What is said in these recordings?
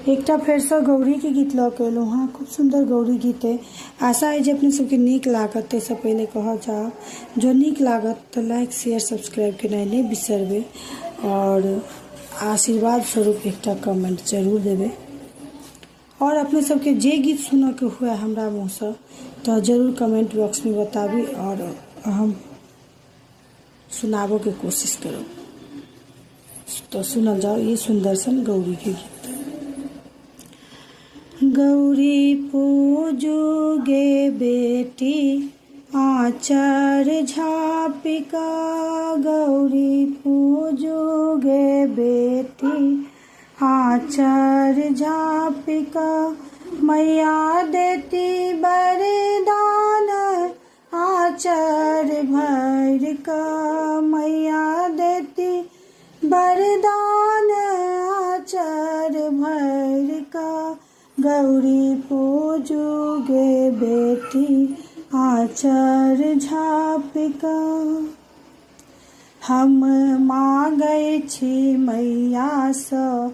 एकटा फेरसँ गौरीके गीत लऽ कऽ एलहुँ हँ। खूब सुन्दर गौरी गीत अइ। आशा अइ जे अपने सबके नीक लागत। ताहिसँ पहिले कहऽ चाहब जँ नीक लागत तऽ लाइक शेयर सब्सक्राइब केनाइ नहि बिसरबै और आशीर्वाद स्वरूप एकटा कमेंट जरूर देबै। और अपने सबके जे गीत सुनऽके हुए हमरा मुँहसँ तऽ जरूर कमेंट बॉक्समे बताबी और हम सुनाबोके कोशिश करब। तो सुनल जाओ ये सुंदर सन गौरी के गीत। गौरी पूजू गे बेटी आचार झापिका, गौरी पूजू गे बेटी आचार झापिका, मैया देती वरदान आचार भर का, मैया देती वरदान आचार भर का, गौरी पूजू गे बेटी आचार झापिका। हम मांगै छी मैया सँ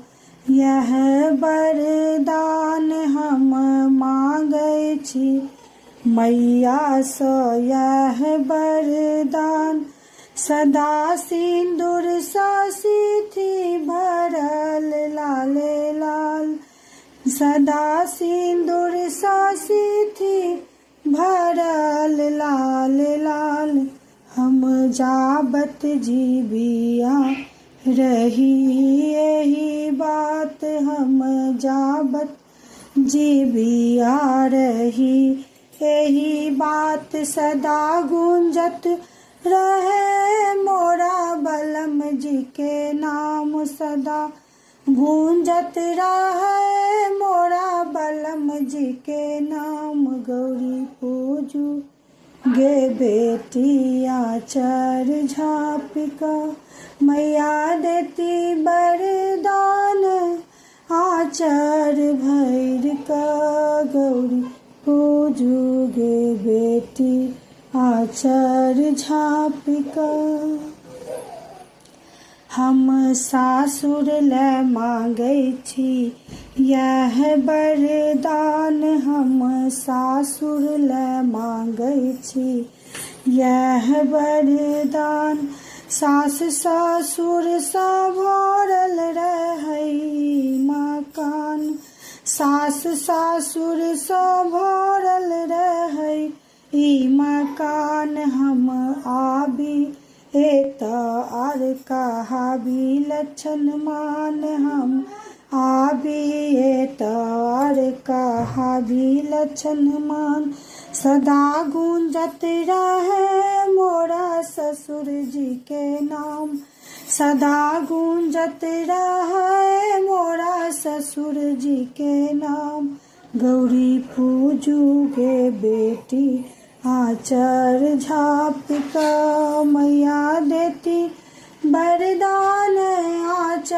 यह वरदान, हम मांगै छी मैया सँ यह वरदान, सदा सिंदूर सँ सिथि भरल लाले लाल, सदा सिंदूर सँ सिथि भरल लाल लाल, हम जाबत जीबिया रही यही बात, हम जाबत जीबिया रही यही बात, सदा गूंजत रहे मोरा बलम जी के नाम, सदा गूंजत रहे मोरा बलम जी के नाम, गौरी पूजू गे बेटी आचार झापिका, मैया देती वरदान आचार भर का, गौरी पूजू गे बेटी आचार झापिका। हम सासुर लए मांगै छी यह वरदान, हम सासुर लए मांगै छी यह वरदान, सास ससुर सँ भरल रहै मकान, सास ससुर सँ भरल रहै ई मकान, हम आबी एता आर कहाबी लक्षण मान, हम आबी एता आर कहाबी लक्षण मान, सदा गूंजत रहे मोरा ससुर जी के नाम, सदा गूंजत रहे मोरा ससुर जी के नाम, गौरी पूजू गे बेटी आचार झापिका, मैया देती वरदान आचार